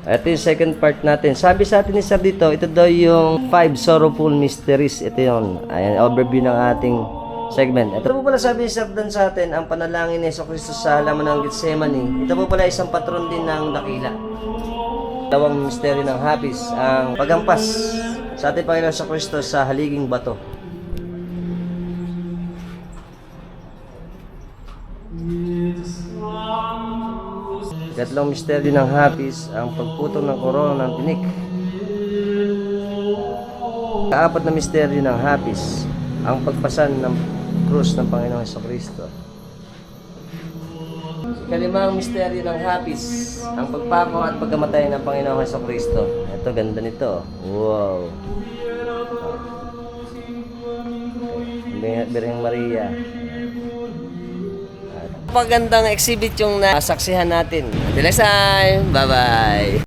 Ito yung second part natin. Sabi sa atin ni Sir dito, ito daw yung 5 sorrowful mysteries. Ito yun. Ayan, overview ng ating segment. Ito po pala sabi ni Sir Dan sa atin, ang panalangin ni Yesu Cristo sa halaman ng Gethsemane. Ito po pala isang patron din ng dakila. Dalawang misteryo ng hapis, ang paghampas sa ating Panginoon Yesu Cristo sa haliging bato. Ikatlong misteryo ng hapis, ang pagputol ng korona ng tinik. Kaapat na misteryo ng hapis, ang pagpasan ng krus ng Panginoong Jesucristo. Ikalimang misteryo ng hapis, ang pagpako at pagkamatay ng Panginoong Jesucristo. Ito, ganda nito. Wow! Birheng Maria. Pagandang exhibit yung nasaksihan natin. Until next time, bye-bye!